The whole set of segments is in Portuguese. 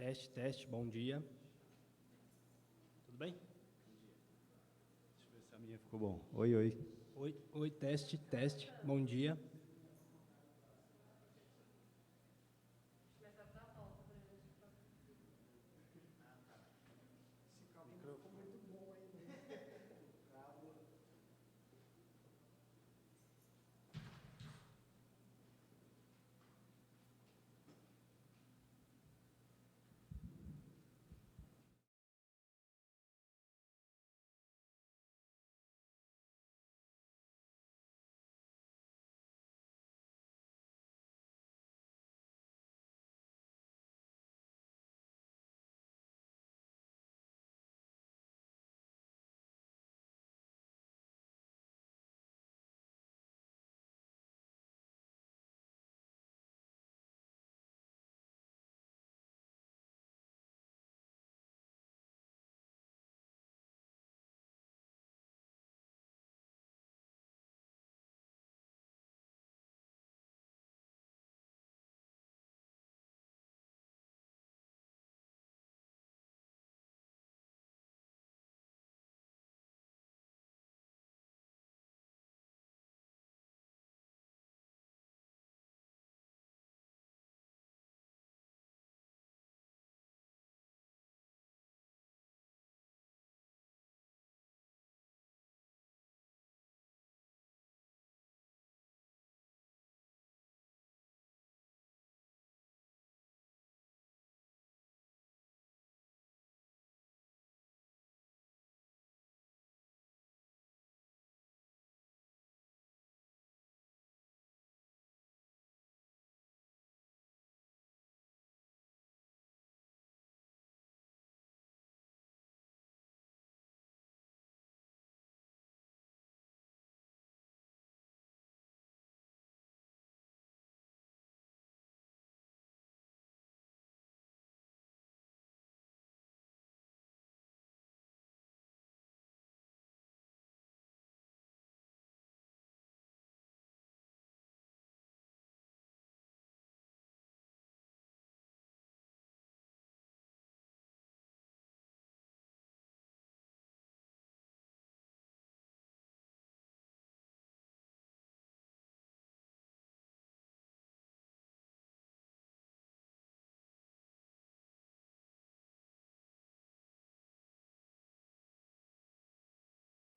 Teste, teste, bom dia. Tudo bem? Deixa eu ver se a minha ficou bom. Oi, oi. Oi, teste, teste, bom dia.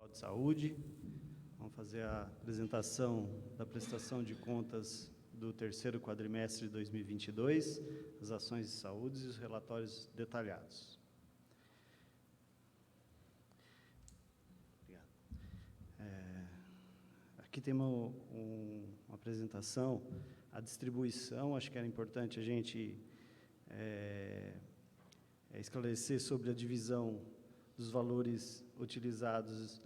De Saúde. Vamos fazer a apresentação da prestação de contas do terceiro quadrimestre de 2022, as ações de saúde e os relatórios detalhados. Obrigado. Aqui temos uma apresentação, a distribuição, acho que era importante a gente esclarecer sobre a divisão dos valores utilizados,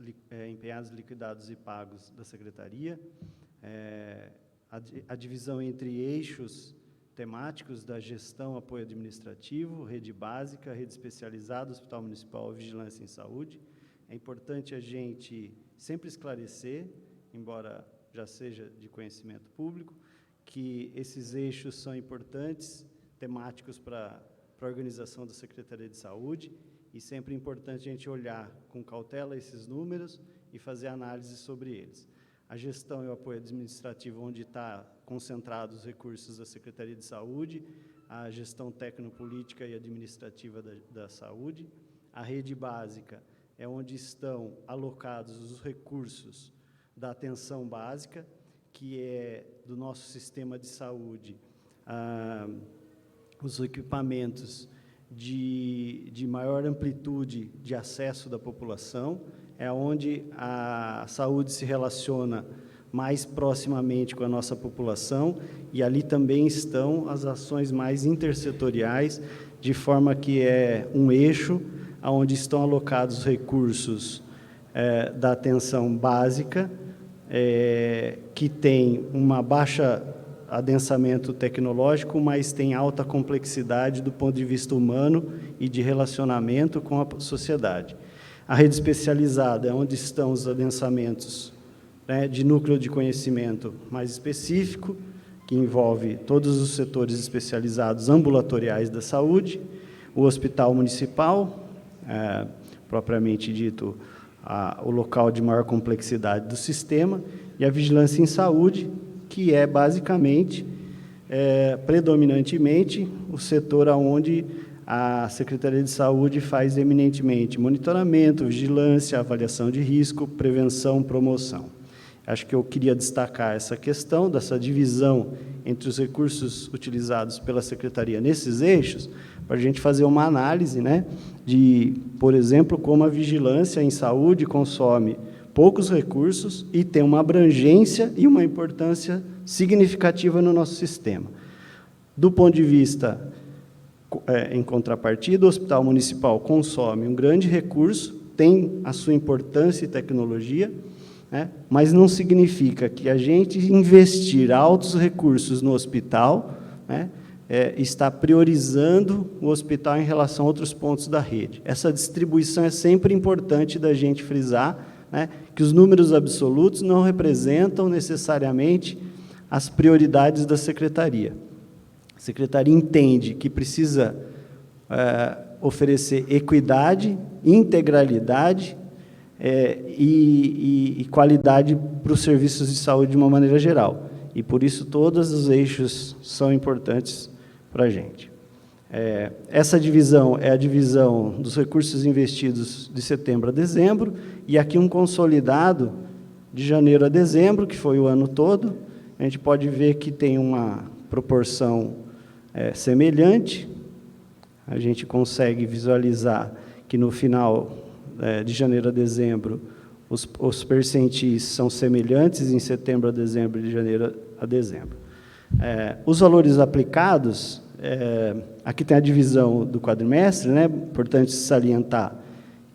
empenhados, liquidados e pagos da Secretaria, a divisão entre eixos temáticos da gestão, apoio administrativo, rede básica, rede especializada, Hospital Municipal, Vigilância em Saúde. É importante a gente sempre esclarecer, embora já seja de conhecimento público, que esses eixos são importantes, temáticos para a organização da Secretaria de Saúde, e sempre é importante a gente olhar com cautela esses números e fazer análise sobre eles. A gestão e o apoio administrativo, onde está concentrados os recursos da Secretaria de Saúde, a gestão tecnopolítica e administrativa da saúde. A rede básica é onde estão alocados os recursos da atenção básica, que é do nosso sistema de saúde, os equipamentos de maior amplitude de acesso da população, é onde a saúde se relaciona mais proximamente com a nossa população, e ali também estão as ações mais intersetoriais, de forma que é um eixo onde estão alocados os recursos da atenção básica, que tem uma baixa adensamento tecnológico, mas tem alta complexidade do ponto de vista humano e de relacionamento com a sociedade. A rede especializada é onde estão os adensamentos de núcleo de conhecimento mais específico, que envolve todos os setores especializados ambulatoriais da saúde, o hospital municipal, propriamente dito, o local de maior complexidade do sistema, e a vigilância em saúde, que é basicamente, predominantemente, o setor onde a Secretaria de Saúde faz eminentemente monitoramento, vigilância, avaliação de risco, prevenção, promoção. Acho que eu queria destacar essa questão dessa divisão entre os recursos utilizados pela Secretaria nesses eixos, para a gente fazer uma análise, né, de, por exemplo, como a vigilância em saúde consome poucos recursos e tem uma abrangência e uma importância significativa no nosso sistema. Do ponto de vista, em contrapartida, o Hospital Municipal consome um grande recurso, tem a sua importância e tecnologia, né, mas não significa que a gente investir altos recursos no hospital, né, está priorizando o hospital em relação a outros pontos da rede. Essa distribuição é sempre importante da gente frisar, né, que os números absolutos não representam necessariamente as prioridades da Secretaria. A Secretaria entende que precisa oferecer equidade, integralidade e qualidade para os serviços de saúde de uma maneira geral. E, por isso, todos os eixos são importantes para a gente. Essa divisão é a divisão dos recursos investidos de setembro a dezembro, e aqui um consolidado de janeiro a dezembro, que foi o ano todo. A gente pode ver que tem uma proporção semelhante. A gente consegue visualizar que, no final de janeiro a dezembro, os percentis são semelhantes em setembro a dezembro e de janeiro a dezembro. Os valores aplicados, aqui tem a divisão do quadrimestre, né? Importante salientar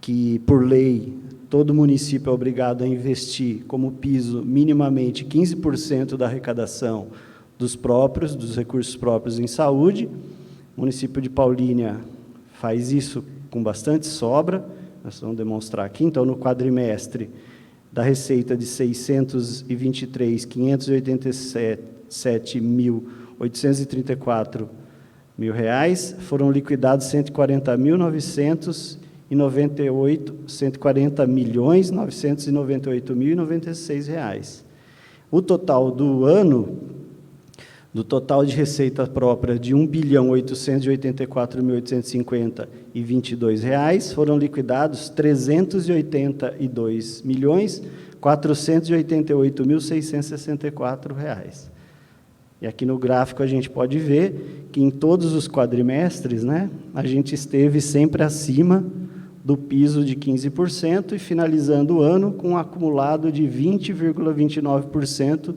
que, por lei, todo município é obrigado a investir como piso minimamente 15% da arrecadação dos recursos próprios em saúde. O município de Paulínia faz isso com bastante sobra, nós vamos demonstrar aqui. Então, no quadrimestre, da receita de 623.587.834 mil reais, foram liquidados 140.998.996 reais. O total do ano, do total de receita própria de R$ 1.884.850,22 reais, foram liquidados R$ 382.488.664 reais. E aqui no gráfico a gente pode ver que em todos os quadrimestres, né, a gente esteve sempre acima do piso de 15% e finalizando o ano com um acumulado de 20,29%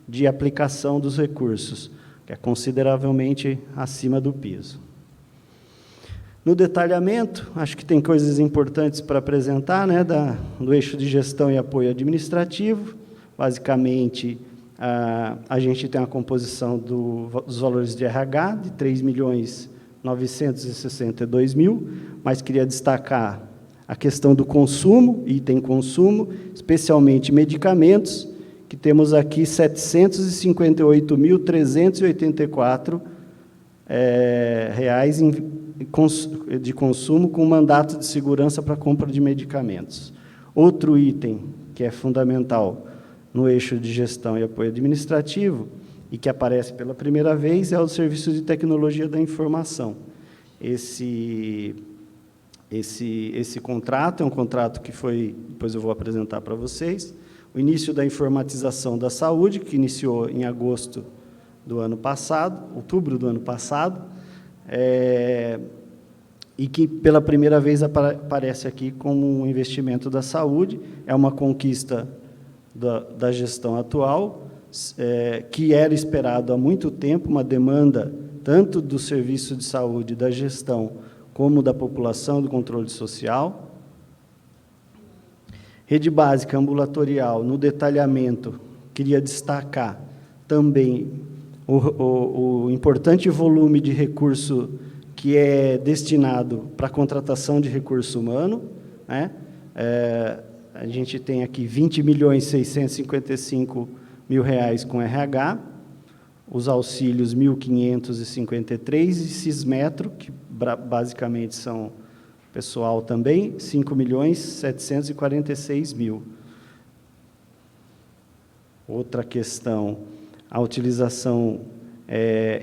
de aplicação dos recursos, que é consideravelmente acima do piso. No detalhamento, acho que tem coisas importantes para apresentar, né, do eixo de gestão e apoio administrativo. Basicamente, a gente tem a composição dos valores de RH, de 3.962.000, mas queria destacar a questão do consumo, item consumo, especialmente medicamentos, que temos aqui R$ 758.384 reais de consumo com mandato de segurança para compra de medicamentos. Outro item que é fundamental no eixo de gestão e apoio administrativo e que aparece pela primeira vez é o serviço de tecnologia da informação. Esse contrato é um contrato que foi, depois eu vou apresentar para vocês, o início da informatização da saúde, que iniciou em agosto do ano passado, outubro do ano passado, e que pela primeira vez aparece aqui como um investimento da saúde, é uma conquista da gestão atual, que era esperado há muito tempo, uma demanda tanto do serviço de saúde, da gestão, como da população, do controle social. Rede básica ambulatorial, no detalhamento, queria destacar também o importante volume de recurso que é destinado para a contratação de recurso humano, né? A gente tem aqui R$ 20.655.000 com RH, os auxílios 1.553 e Cismetro, que basicamente são pessoal também, 5.746.000. Outra questão, a utilização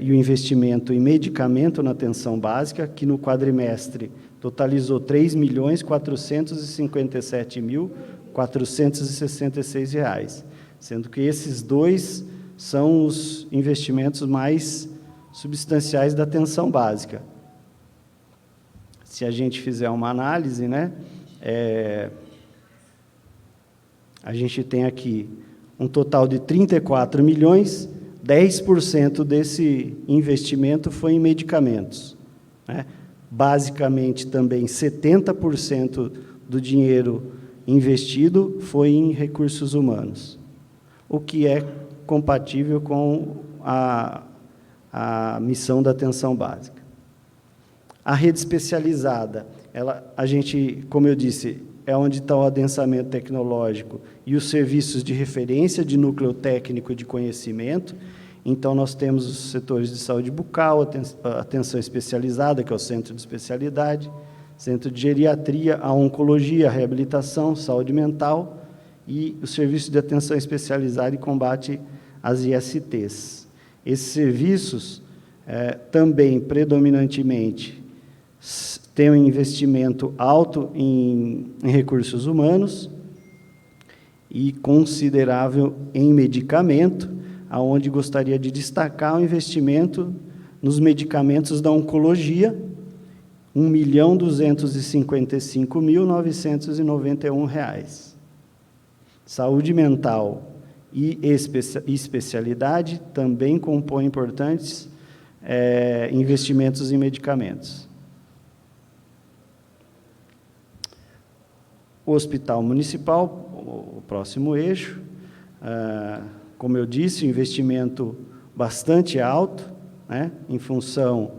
e o investimento em medicamento na atenção básica, que no quadrimestre totalizou R$ 3.457.466, sendo que esses dois são os investimentos mais substanciais da atenção básica. Se a gente fizer uma análise, né, a gente tem aqui um total de 34 milhões, 10% desse investimento foi em medicamentos, né? Basicamente, também 70% do dinheiro investido foi em recursos humanos, o que é compatível com a missão da atenção básica. A rede especializada, a gente, como eu disse, é onde está o adensamento tecnológico e os serviços de referência de núcleo técnico de conhecimento. Então, nós temos os setores de saúde bucal, atenção especializada, que é o centro de especialidade, centro de geriatria, a oncologia, a reabilitação, saúde mental e o serviço de atenção especializada e combate às ISTs. Esses serviços também, predominantemente, têm um investimento alto em recursos humanos e considerável em medicamento, aonde gostaria de destacar o investimento nos medicamentos da oncologia, R$ 1.255.991. Saúde mental e especialidade também compõem importantes investimentos em medicamentos. O Hospital Municipal, o próximo eixo, como eu disse, investimento bastante alto, né, em função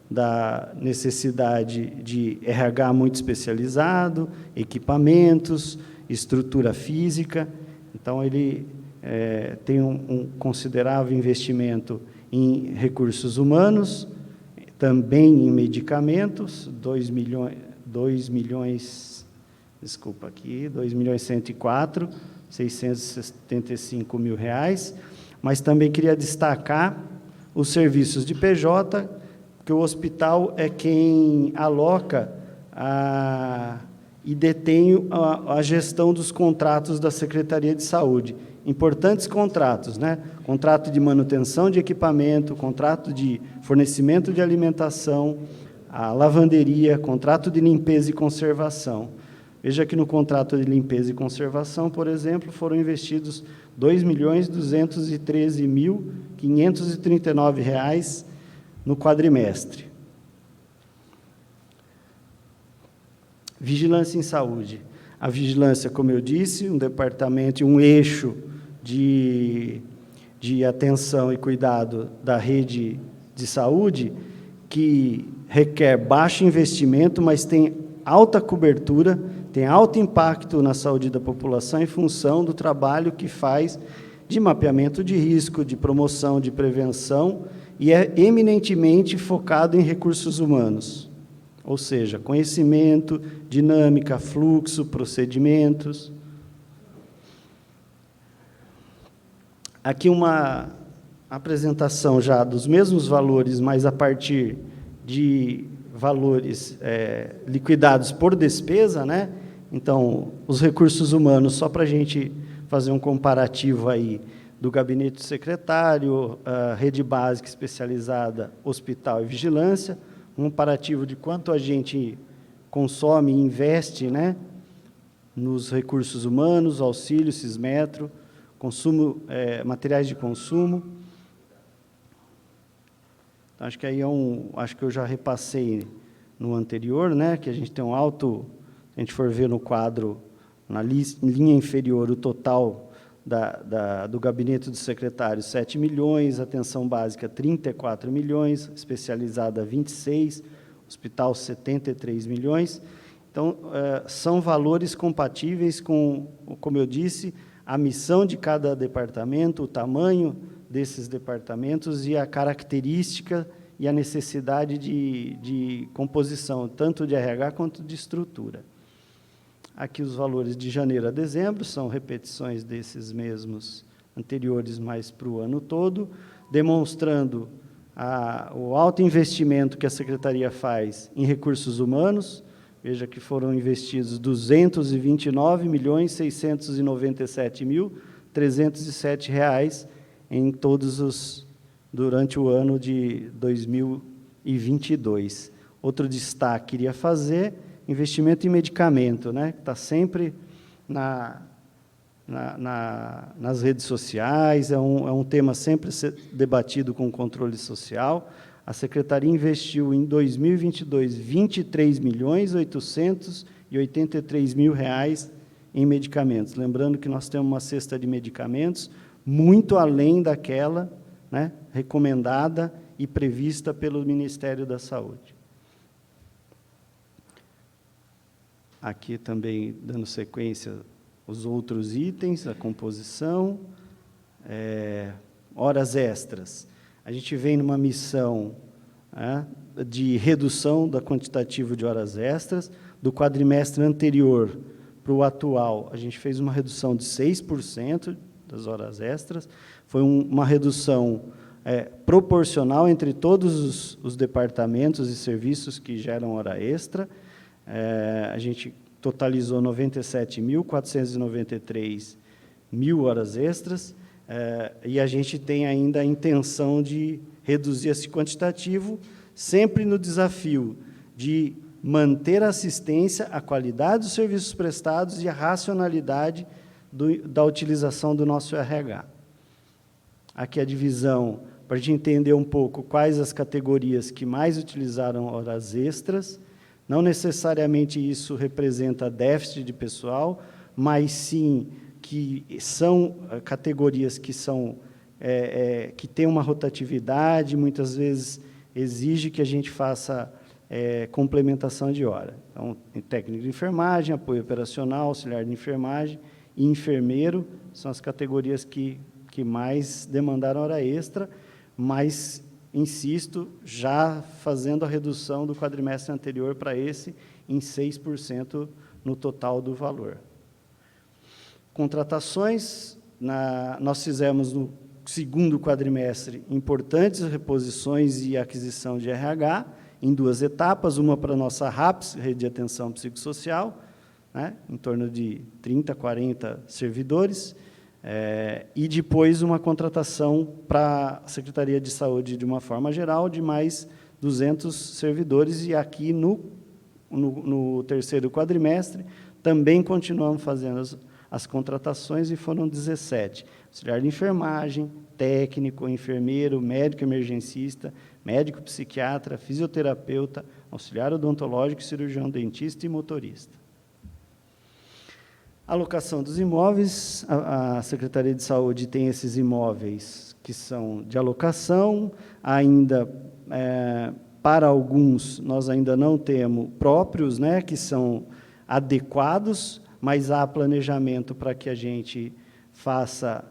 da necessidade de RH muito especializado, equipamentos, estrutura física. Então, ele tem um considerável investimento em recursos humanos, também em medicamentos, 2.104.675.000, mas também queria destacar os serviços de PJ, que o hospital é quem aloca e detém a gestão dos contratos da Secretaria de Saúde. Importantes contratos, né? Contrato de manutenção de equipamento, contrato de fornecimento de alimentação, a lavanderia, contrato de limpeza e conservação. Veja que no contrato de limpeza e conservação, por exemplo, foram investidos R$ 2.213.539 no quadrimestre. Vigilância em saúde. A vigilância, como eu disse, um departamento e um eixo de atenção e cuidado da rede de saúde que requer baixo investimento, mas tem alta cobertura, tem alto impacto na saúde da população em função do trabalho que faz de mapeamento de risco, de promoção, de prevenção, e é eminentemente focado em recursos humanos, ou seja, conhecimento, dinâmica, fluxo, procedimentos. Aqui uma apresentação já dos mesmos valores, mas a partir de valores liquidados por despesa, né? Então, os recursos humanos, só para a gente fazer um comparativo aí do gabinete do secretário, a rede básica especializada, hospital e vigilância, um comparativo de quanto a gente consome e investe, né, nos recursos humanos, auxílio, Cismetro, consumo, materiais de consumo. Acho que aí acho que eu já repassei no anterior, né, que a gente tem um alto, se a gente for ver no quadro, na linha inferior, o total do gabinete do secretário, 7 milhões, atenção básica, 34 milhões, especializada, 26, hospital, 73 milhões. Então, são valores compatíveis com, como eu disse, a missão de cada departamento, o tamanho desses departamentos e a característica e a necessidade de composição, tanto de RH quanto de estrutura. Aqui os valores de janeiro a dezembro, são repetições desses mesmos anteriores, mas para o ano todo, demonstrando o alto investimento que a Secretaria faz em recursos humanos. Veja que foram investidos R$ 229.697.307 em durante o ano de 2022. Outro destaque que queria fazer, investimento em medicamento, né, que está sempre nas redes sociais, é um tema sempre debatido com o controle social. A Secretaria investiu em 2022 R$ 23.883.000 em medicamentos. Lembrando que nós temos uma cesta de medicamentos muito além daquela, né, recomendada e prevista pelo Ministério da Saúde. Aqui também, dando sequência, os outros itens, a composição, horas extras. A gente vem numa missão de redução da quantitativa de horas extras. Do quadrimestre anterior para o atual, a gente fez uma redução de 6% das horas extras. Foi uma redução proporcional entre todos os departamentos e serviços que geram hora extra. A gente totalizou 97.493 horas extras, e a gente tem ainda a intenção de reduzir esse quantitativo, sempre no desafio de manter a assistência, a qualidade dos serviços prestados e a racionalidade da utilização do nosso RH. Aqui a divisão, para a gente entender um pouco quais as categorias que mais utilizaram horas extras. Não necessariamente isso representa déficit de pessoal, mas sim que são categorias que que têm uma rotatividade, muitas vezes exige que a gente faça complementação de hora. Então, técnico de enfermagem, apoio operacional, auxiliar de enfermagem e enfermeiro são as categorias que mais demandaram hora extra, mas, insisto, já fazendo a redução do quadrimestre anterior para esse em 6% no total do valor. Contratações, nós fizemos no segundo quadrimestre importantes reposições e aquisição de RH, em 2 etapas, uma para a nossa RAPS, Rede de Atenção Psicossocial, né, em torno de 30, 40 servidores, e depois uma contratação para a Secretaria de Saúde, de uma forma geral, de mais 200 servidores, e aqui no terceiro quadrimestre também continuamos fazendo as contratações, e foram 17. Auxiliar de enfermagem, técnico, enfermeiro, médico emergencista, médico psiquiatra, fisioterapeuta, auxiliar odontológico, cirurgião dentista e motorista. Alocação dos imóveis, a Secretaria de Saúde tem esses imóveis que são de alocação, ainda, para alguns, nós ainda não temos próprios, né, que são adequados, mas há planejamento para que a gente faça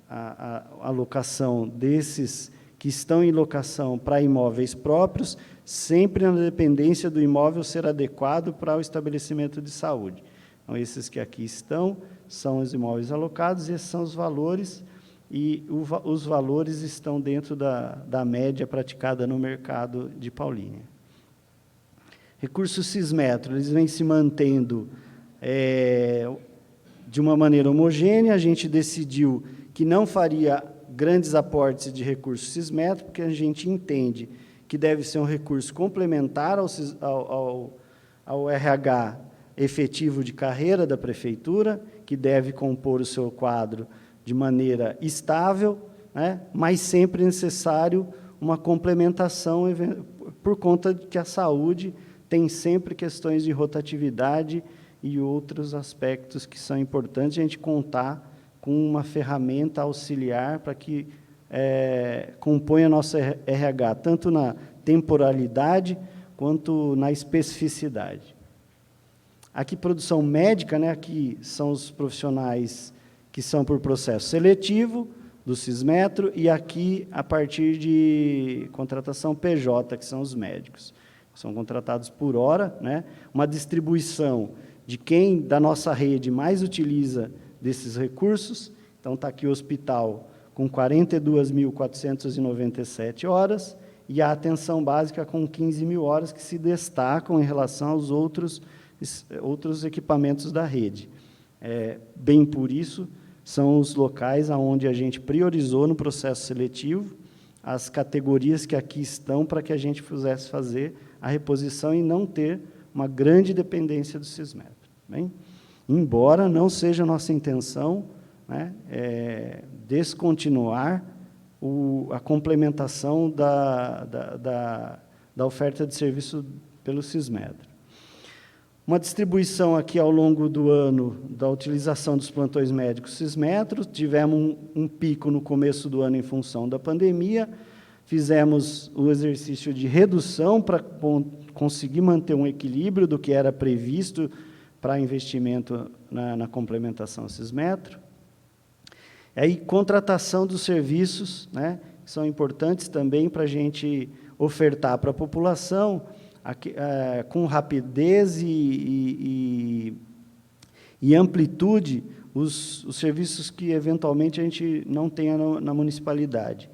a alocação desses que estão em locação para imóveis próprios, sempre na dependência do imóvel ser adequado para o estabelecimento de saúde. Então, esses que aqui estão são os imóveis alocados, esses são os valores, e os valores estão dentro da média praticada no mercado de Paulínia. Recursos Sismetro, eles vêm se mantendo de uma maneira homogênea. A gente decidiu que não faria grandes aportes de recursos Sismetro, porque a gente entende que deve ser um recurso complementar ao RH efetivo de carreira da Prefeitura, que deve compor o seu quadro de maneira estável, né, mas sempre necessário uma complementação, por conta de que a saúde tem sempre questões de rotatividade e outros aspectos que são importantes, a gente contar com uma ferramenta auxiliar para que componha nosso RH, tanto na temporalidade quanto na especificidade. Aqui, produção médica, né, aqui são os profissionais que são por processo seletivo, do Sismetro, e aqui a partir de contratação PJ, que são os médicos. São contratados por hora, né? Uma distribuição de quem da nossa rede mais utiliza desses recursos. Então, está aqui o hospital com 42.497 horas e a atenção básica com 15.000 horas, que se destacam em relação aos outros equipamentos da rede. Bem por isso, são os locais onde a gente priorizou no processo seletivo as categorias que aqui estão para que a gente pudesse fazer a reposição e não ter uma grande dependência do Sismetro. Bem? Embora não seja a nossa intenção, né, descontinuar a complementação da oferta de serviço pelo Sismetro. Uma distribuição aqui ao longo do ano da utilização dos plantões médicos Sismetro. Tivemos um pico no começo do ano em função da pandemia, fizemos o exercício de redução para conseguir manter um equilíbrio do que era previsto para investimento na complementação Sismetro. Aí, contratação dos serviços, né, que são importantes também para a gente ofertar para a população, com rapidez e amplitude, os serviços que, eventualmente, a gente não tenha na municipalidade.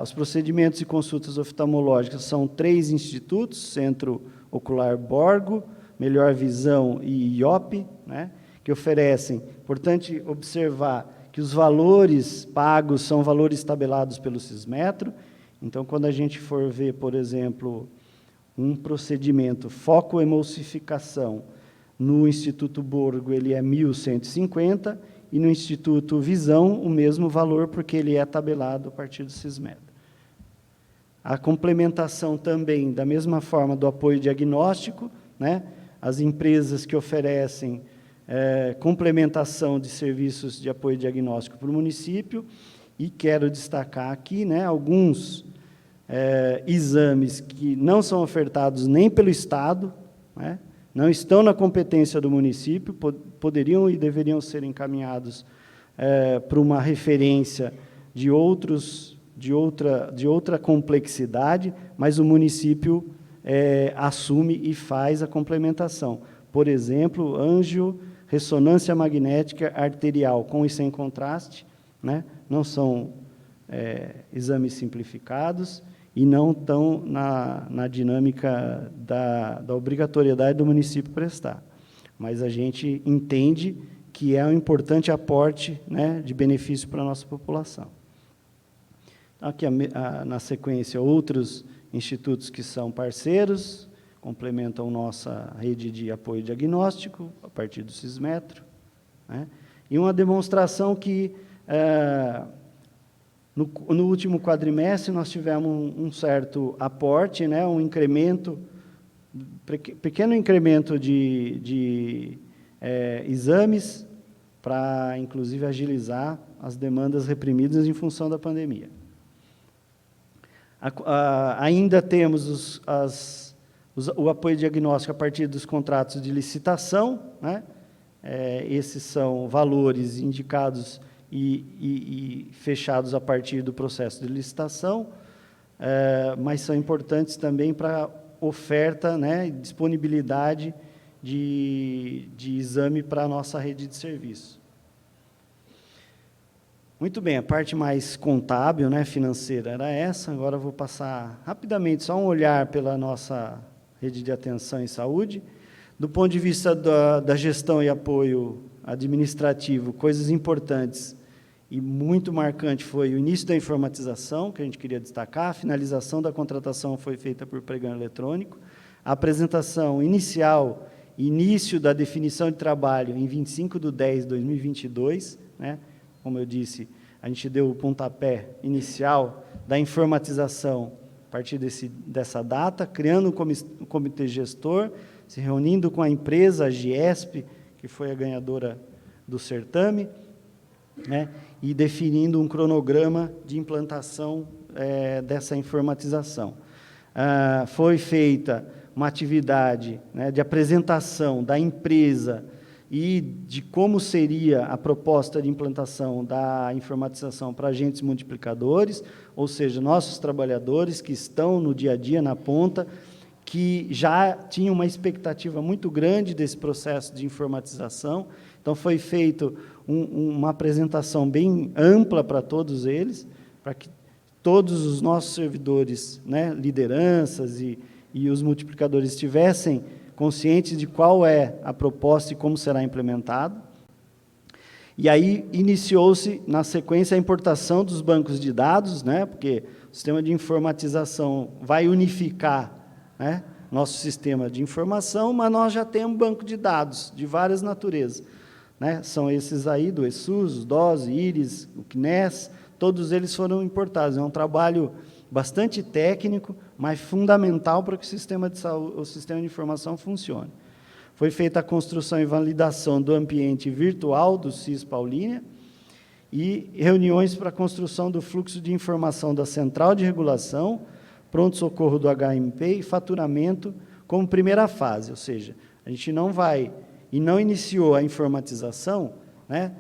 Os procedimentos e consultas oftalmológicas são 3 institutos, Centro Ocular Borgo, Melhor Visão e IOP, né, que oferecem. Importante observar que os valores pagos são valores tabelados pelo Sismetro. Então, quando a gente for ver, por exemplo, um procedimento focoemulsificação no Instituto Borgo, ele é 1.150, e no Instituto Visão, o mesmo valor, porque ele é tabelado a partir do Sismetro. A complementação também, da mesma forma, do apoio diagnóstico, né? As empresas que oferecem complementação de serviços de apoio diagnóstico para o município, e quero destacar aqui, né, alguns exames que não são ofertados nem pelo Estado, né, não estão na competência do município, poderiam e deveriam ser encaminhados para uma referência de outra complexidade, mas o município assume e faz a complementação. Por exemplo, ressonância magnética arterial com e sem contraste, né, não são exames simplificados e não estão na dinâmica da obrigatoriedade do município prestar. Mas a gente entende que é um importante aporte, né, de benefício para a nossa população. Aqui, na sequência, outros institutos que são parceiros, complementam nossa rede de apoio diagnóstico, a partir do Sismetro, né? E uma demonstração que, no último quadrimestre, nós tivemos um certo aporte, né, um incremento, pequeno incremento de exames, para, inclusive, agilizar as demandas reprimidas em função da pandemia. Ainda temos o apoio diagnóstico a partir dos contratos de licitação, né? Esses são valores indicados e fechados a partir do processo de licitação, mas são importantes também para oferta, né, e disponibilidade de exame para a nossa rede de serviço. Muito bem, a parte mais contábil, né, financeira, era essa. Agora eu vou passar rapidamente, só um olhar pela nossa rede de atenção em saúde. Do ponto de vista da gestão e apoio administrativo, coisas importantes e muito marcante foi o início da informatização, que a gente queria destacar. A finalização da contratação foi feita por pregão eletrônico. A apresentação inicial, início da definição de trabalho em 25/10/2022, né? Como eu disse, a gente deu o pontapé inicial da informatização a partir dessa data, criando um comitê gestor, se reunindo com a empresa, a Giesp, que foi a ganhadora do certame, né, e definindo um cronograma de implantação dessa informatização. Foi feita uma atividade, né, de apresentação da empresa e de como seria a proposta de implantação da informatização para agentes multiplicadores, ou seja, nossos trabalhadores que estão no dia a dia, na ponta, que já tinham uma expectativa muito grande desse processo de informatização. Então, foi feita uma apresentação bem ampla para todos eles, para que todos os nossos servidores, né, lideranças e os multiplicadores estivessem conscientes de qual é a proposta e como será implementado. E aí iniciou-se, na sequência, a importação dos bancos de dados, né, porque o sistema de informatização vai unificar, né, nosso sistema de informação, mas nós já temos banco de dados de várias naturezas, né, são esses aí, do ESUS, DOS, IRIS, o CNES, todos eles foram importados. É um trabalho bastante técnico, mas fundamental para que o sistema de informação funcione. Foi feita a construção e validação do ambiente virtual do CIS Paulínia e reuniões para a construção do fluxo de informação da Central de Regulação, pronto-socorro do HMP e faturamento como primeira fase, ou seja, a gente não vai e não iniciou a informatização, né,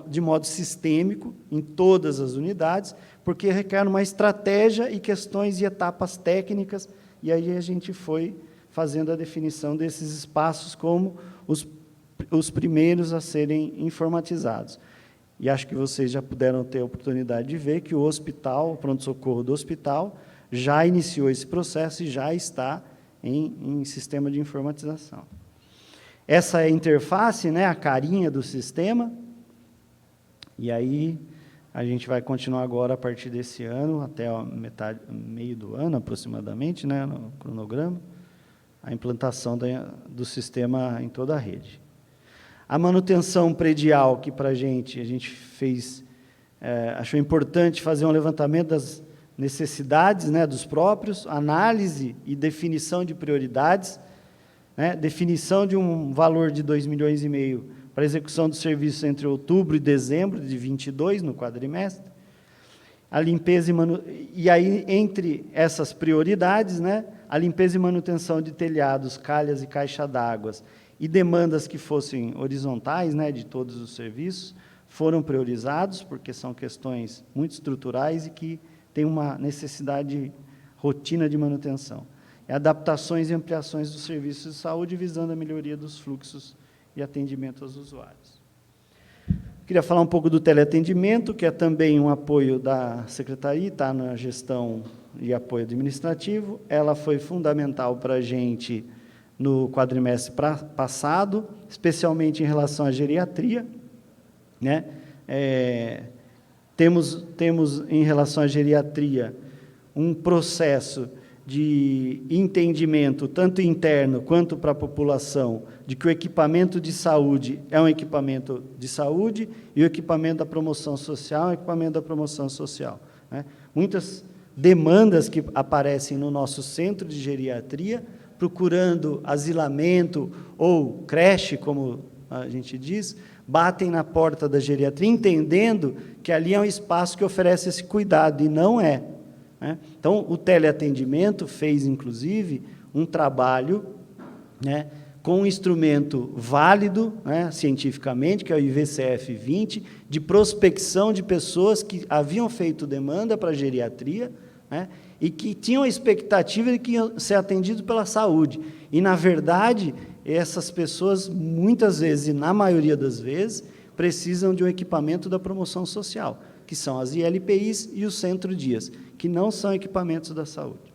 de modo sistêmico em todas as unidades, porque requer uma estratégia e questões e etapas técnicas, e aí a gente foi fazendo a definição desses espaços como os primeiros a serem informatizados. E acho que vocês já puderam ter a oportunidade de ver que o hospital, o pronto-socorro do hospital, já iniciou esse processo e já está em sistema de informatização. Essa é a interface, né, a carinha do sistema, e aí a gente vai continuar agora, a partir desse ano, até a meio do ano, aproximadamente, né, no cronograma, a implantação do sistema em toda a rede. A manutenção predial, que para a gente fez, achou importante fazer um levantamento das necessidades, né, dos próprios, análise e definição de prioridades, né, definição de um valor de 2,5 milhões para execução do serviço entre outubro e dezembro de 22, no quadrimestre. A limpeza e aí, entre essas prioridades, né, a limpeza e manutenção de telhados, calhas e caixa d'água e demandas que fossem horizontais, né, de todos os serviços, foram priorizados, porque são questões muito estruturais e que têm uma necessidade rotina de manutenção. Adaptações e ampliações dos serviços de saúde, visando a melhoria dos fluxos e atendimento aos usuários. Queria falar um pouco do teleatendimento, que é também um apoio da Secretaria, está na gestão e apoio administrativo. Ela foi fundamental para a gente no quadrimestre passado, especialmente em relação à geriatria, né? Temos em relação à geriatria um processo de entendimento, tanto interno quanto para a população, de que o equipamento de saúde é um equipamento de saúde e o equipamento da promoção social é um equipamento da promoção social, né? Muitas demandas que aparecem no nosso centro de geriatria, procurando asilamento ou creche, como a gente diz, batem na porta da geriatria, entendendo que ali é um espaço que oferece esse cuidado, e não é, né? Então, o teleatendimento fez, inclusive, um trabalho, né, com um instrumento válido, né, cientificamente, que é o IVCF-20, de prospecção de pessoas que haviam feito demanda para a geriatria, né, e que tinham a expectativa de que iam ser atendidos pela saúde. E, na verdade, essas pessoas, muitas vezes, e na maioria das vezes, precisam de um equipamento da promoção social, que são as ILPIs e os centro-dias, que não são equipamentos da saúde.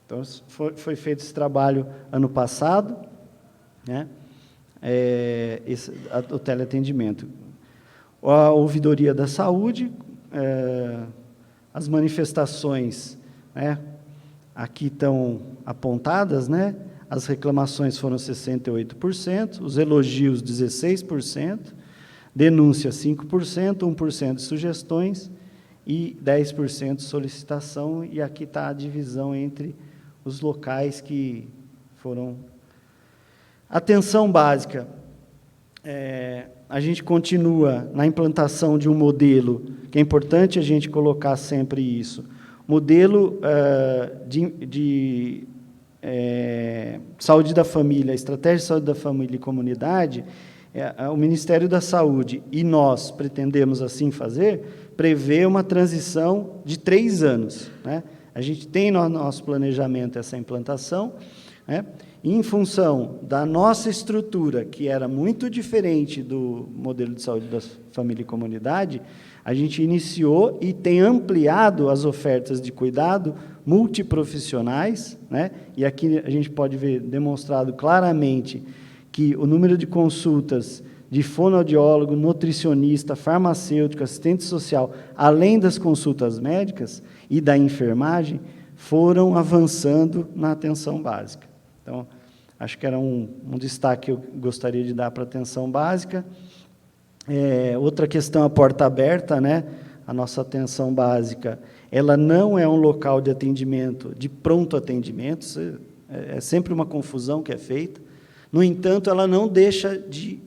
Então, foi feito esse trabalho ano passado, né, o teleatendimento. A ouvidoria da saúde, as manifestações, né, aqui estão apontadas, né, as reclamações foram 68%, os elogios 16%, denúncia 5%, 1% de sugestões e 10% de solicitação, e aqui está a divisão entre os locais que foram. Atenção básica. A gente continua na implantação de um modelo, que é importante a gente colocar sempre isso, modelo saúde da família, estratégia de saúde da família e comunidade, O Ministério da Saúde, e nós pretendemos assim fazer, prevê uma transição de 3 anos, né? A gente tem no nosso planejamento essa implantação, né? E em função da nossa estrutura, que era muito diferente do modelo de saúde da família e comunidade, a gente iniciou e tem ampliado as ofertas de cuidado multiprofissionais, né? E aqui a gente pode ver demonstrado claramente que o número de consultas de fonoaudiólogo, nutricionista, farmacêutico, assistente social, além das consultas médicas e da enfermagem, foram avançando na atenção básica. Então, acho que era um destaque que eu gostaria de dar para a atenção básica. Outra questão, a porta aberta, né? A nossa atenção básica, ela não é um local de atendimento, de pronto atendimento, é sempre uma confusão que é feita. No entanto, ela não deixa de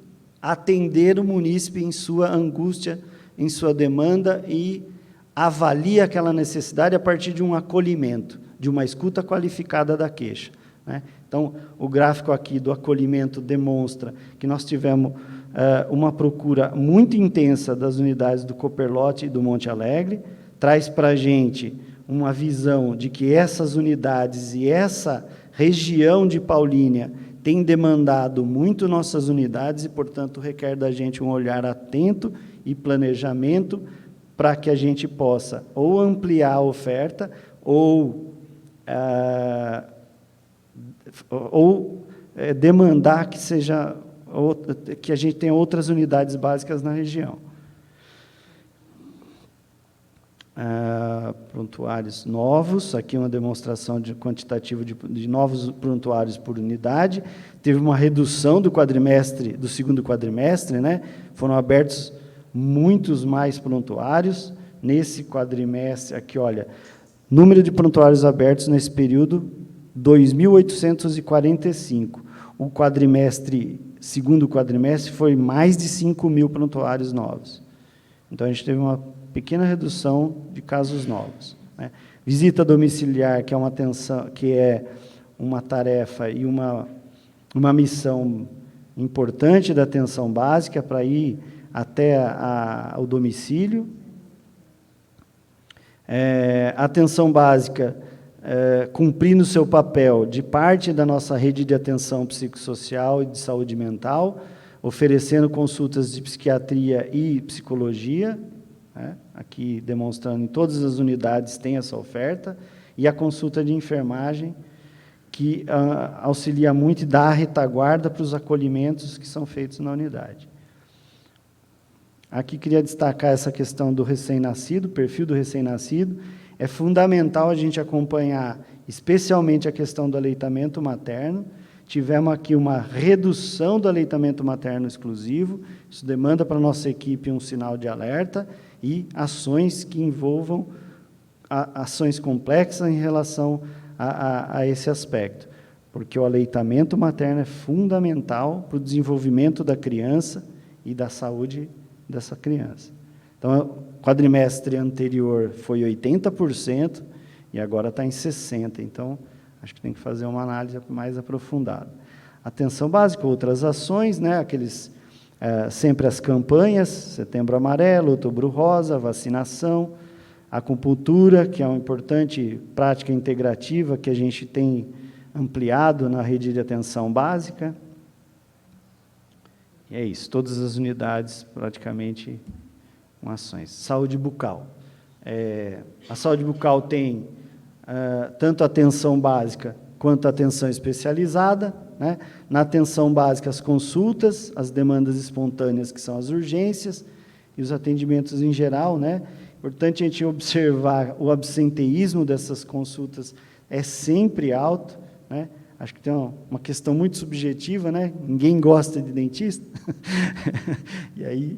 atender o munícipe em sua angústia, em sua demanda, e avalia aquela necessidade a partir de um acolhimento, de uma escuta qualificada da queixa, né? Então, o gráfico aqui do acolhimento demonstra que nós tivemos uma procura muito intensa das unidades do Copperlotte e do Monte Alegre, traz para a gente uma visão de que essas unidades e essa região de Paulínia tem demandado muito nossas unidades e, portanto, requer da gente um olhar atento e planejamento para que a gente possa ou ampliar a oferta ou demandar que seja que a gente tenha outras unidades básicas na região. Prontuários novos, aqui uma demonstração de quantitativo de novos prontuários por unidade. Teve uma redução do segundo quadrimestre, né? Foram abertos muitos mais prontuários. Nesse quadrimestre, aqui, olha, número de prontuários abertos nesse período, 2.845. O segundo quadrimestre, foi mais de 5.000 prontuários novos. Então, a gente teve uma pequena redução de casos novos, né? Visita domiciliar, que é uma tarefa e uma missão importante da atenção básica, para ir até o domicílio. A atenção básica, cumprindo seu papel de parte da nossa rede de atenção psicossocial e de saúde mental, oferecendo consultas de psiquiatria e psicologia, né? Aqui demonstrando em todas as unidades tem essa oferta, e a consulta de enfermagem, que auxilia muito e dá a retaguarda para os acolhimentos que são feitos na unidade. Aqui queria destacar essa questão do recém-nascido, perfil do recém-nascido. É fundamental a gente acompanhar, especialmente a questão do aleitamento materno. Tivemos aqui uma redução do aleitamento materno exclusivo, isso demanda para a nossa equipe um sinal de alerta, e ações que envolvam ações complexas em relação a esse aspecto, porque o aleitamento materno é fundamental para o desenvolvimento da criança e da saúde dessa criança. Então, o quadrimestre anterior foi 80%, e agora está em 60%, então, acho que tem que fazer uma análise mais aprofundada. Atenção básica, outras ações, né, sempre as campanhas, Setembro Amarelo, Outubro Rosa, vacinação, acupuntura, que é uma importante prática integrativa que a gente tem ampliado na rede de atenção básica. E é isso, todas as unidades praticamente com ações. Saúde bucal. A saúde bucal tem tanto a atenção básica quanto a atenção especializada, né? Na atenção básica, as consultas, as demandas espontâneas, que são as urgências, e os atendimentos em geral, né? Importante a gente observar o absenteísmo dessas consultas é sempre alto, né? Acho que tem uma questão muito subjetiva, né? Ninguém gosta de dentista. E aí,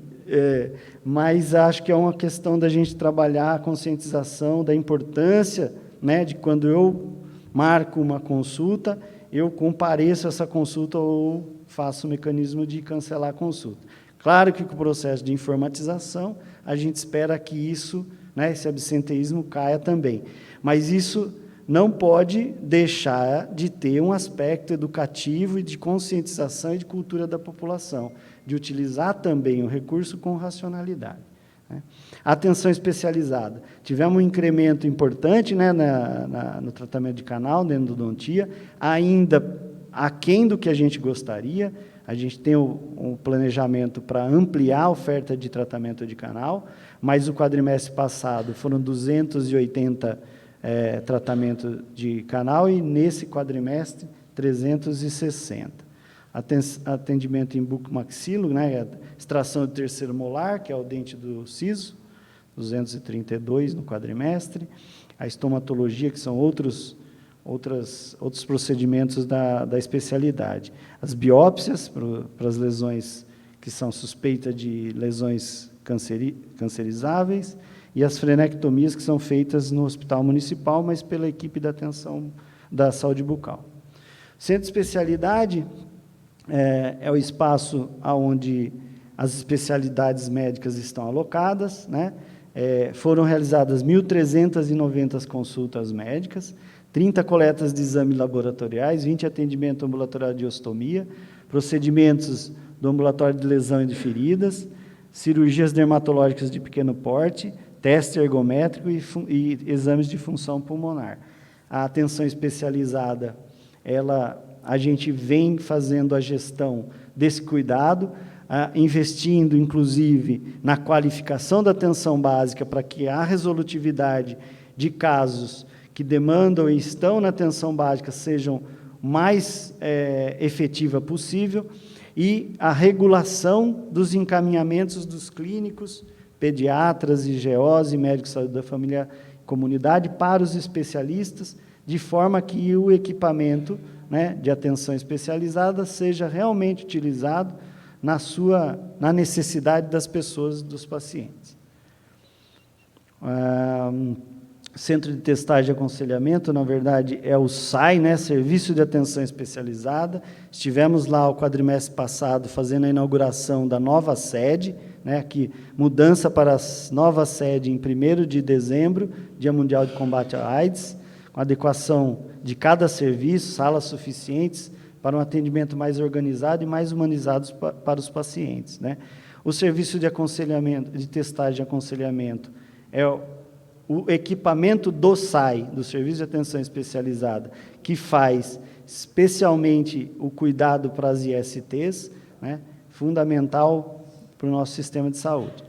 mas acho que é uma questão da gente trabalhar a conscientização da importância, né, de quando eu marco uma consulta, eu compareço a essa consulta ou faço o mecanismo de cancelar a consulta. Claro que com o processo de informatização, a gente espera que isso, né, esse absenteísmo caia também. Mas isso não pode deixar de ter um aspecto educativo e de conscientização e de cultura da população, de utilizar também o recurso com racionalidade, né? Atenção especializada. Tivemos um incremento importante, né, no tratamento de canal, na endodontia, ainda aquém do que a gente gostaria. A gente tem um planejamento para ampliar a oferta de tratamento de canal, mas o quadrimestre passado foram 280 tratamento de canal e, nesse quadrimestre, 360. Atendimento em bucomaxilo, né, extração do terceiro molar, que é o dente do siso, 232 no quadrimestre. A estomatologia, que são outros procedimentos da especialidade. As biópsias, para as lesões que são suspeitas de lesões cancerizáveis, e as frenectomias, que são feitas no hospital municipal, mas pela equipe da atenção da saúde bucal. Centro de especialidade é o espaço onde as especialidades médicas estão alocadas, né? Foram realizadas 1.390 consultas médicas, 30 coletas de exames laboratoriais, 20 atendimentos ambulatorial de ostomia, procedimentos do ambulatório de lesão e de feridas, cirurgias dermatológicas de pequeno porte, teste ergométrico e exames de função pulmonar. A atenção especializada, a gente vem fazendo a gestão desse cuidado, investindo, inclusive, na qualificação da atenção básica para que a resolutividade de casos que demandam e estão na atenção básica sejam mais efetiva possível, e a regulação dos encaminhamentos dos clínicos, pediatras, IGOs e médicos de saúde da família e comunidade para os especialistas, de forma que o equipamento, né, de atenção especializada seja realmente utilizado na necessidade das pessoas, dos pacientes. Centro de Testagem e Aconselhamento, na verdade, é o SAI, né, Serviço de Atenção Especializada. Estivemos lá, o quadrimestre passado, fazendo a inauguração da nova sede, né, mudança para a nova sede em 1º de dezembro, Dia Mundial de Combate à AIDS, com adequação de cada serviço, salas suficientes para um atendimento mais organizado e mais humanizado para os pacientes, né? O serviço de aconselhamento, de testagem e aconselhamento, é o equipamento do SAI, do Serviço de Atenção Especializada, que faz especialmente o cuidado para as ISTs, né, fundamental para o nosso sistema de saúde.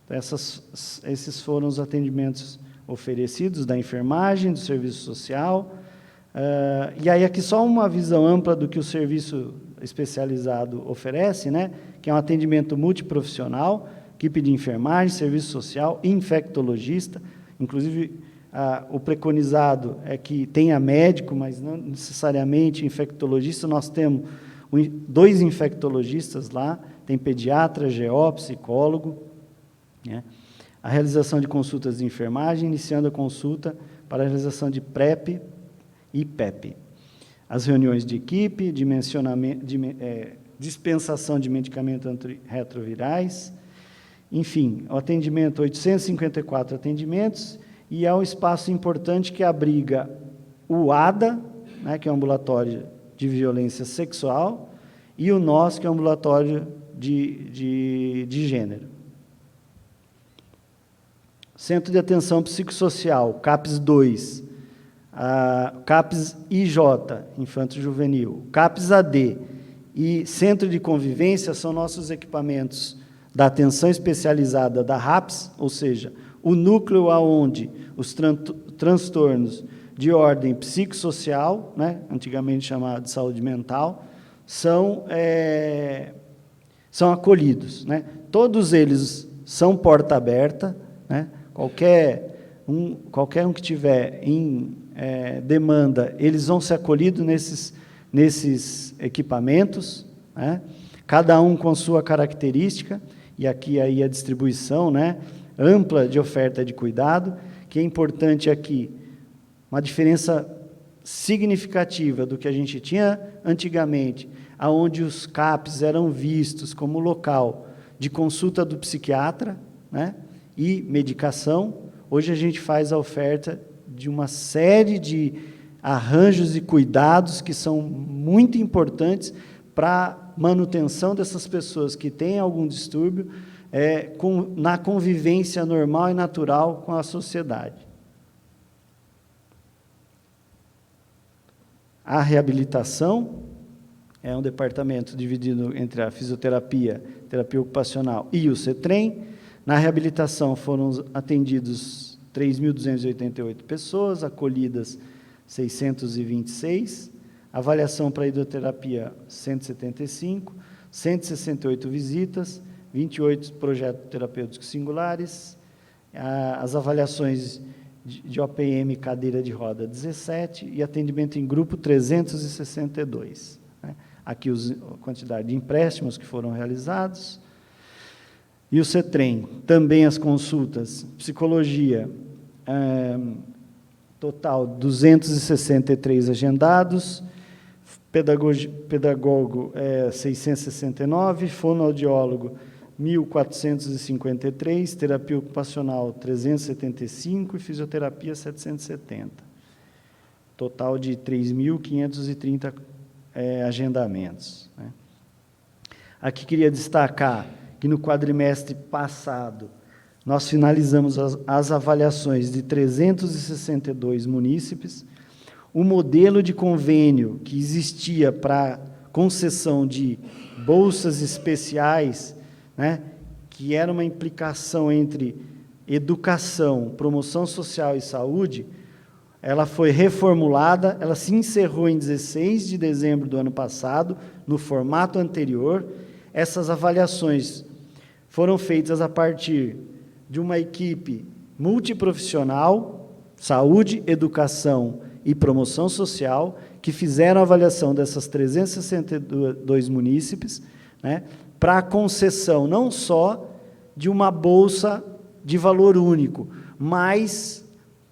Então, esses foram os atendimentos oferecidos da enfermagem, do serviço social. E aí aqui só uma visão ampla do que o serviço especializado oferece, né, que é um atendimento multiprofissional, equipe de enfermagem, serviço social, infectologista. Inclusive, o preconizado é que tenha médico, mas não necessariamente infectologista. Nós temos 2 infectologistas lá, tem pediatra, GO, psicólogo, né? A realização de consultas de enfermagem, iniciando a consulta para a realização de PrEP e PEP. As reuniões de equipe, dispensação de medicamentos antirretrovirais. Enfim, o atendimento, 854 atendimentos, e é um espaço importante que abriga o ADA, né, que é o ambulatório de violência sexual, e o NOS, que é o ambulatório de gênero. Centro de Atenção Psicossocial, CAPS 2, CAPS IJ, Infanto Juvenil, CAPS AD e Centro de Convivência são nossos equipamentos da atenção especializada da RAPS, ou seja, o núcleo aonde os transtornos de ordem psicossocial, né, antigamente chamado de saúde mental, são acolhidos, né? Todos eles são porta aberta, né? Qualquer um que tiver em demanda, eles vão ser acolhidos nesses equipamentos, né? Cada um com sua característica, e aqui aí a distribuição, né, ampla de oferta de cuidado, que é importante aqui, uma diferença significativa do que a gente tinha antigamente, aonde os CAPs eram vistos como local de consulta do psiquiatra, né, e medicação. Hoje a gente faz a oferta de uma série de arranjos e cuidados que são muito importantes para a manutenção dessas pessoas que têm algum distúrbio na convivência normal e natural com a sociedade. A reabilitação é um departamento dividido entre a fisioterapia, terapia ocupacional e o CETREM. Na reabilitação foram atendidos 3.288 pessoas, acolhidas 626, avaliação para hidroterapia 175, 168 visitas, 28 projetos terapêuticos singulares, as avaliações de OPM cadeira de roda 17 e atendimento em grupo 362. Né? Aqui a quantidade de empréstimos que foram realizados. E o CETREM, também as consultas, psicologia, total 263 agendados, pedagogo 669, fonoaudiólogo 1.453, terapia ocupacional 375 e fisioterapia 770. Total de 3.530 agendamentos. Né? Aqui queria destacar que no quadrimestre passado nós finalizamos as avaliações de 362 munícipes. O modelo de convênio que existia para concessão de bolsas especiais, né, que era uma implicação entre educação, promoção social e saúde, ela foi reformulada, ela se encerrou em 16 de dezembro do ano passado, no formato anterior. Essas avaliações foram feitas a partir de uma equipe multiprofissional, saúde, educação e promoção social, que fizeram a avaliação dessas 362 munícipes, né, para a concessão não só de uma bolsa de valor único, mas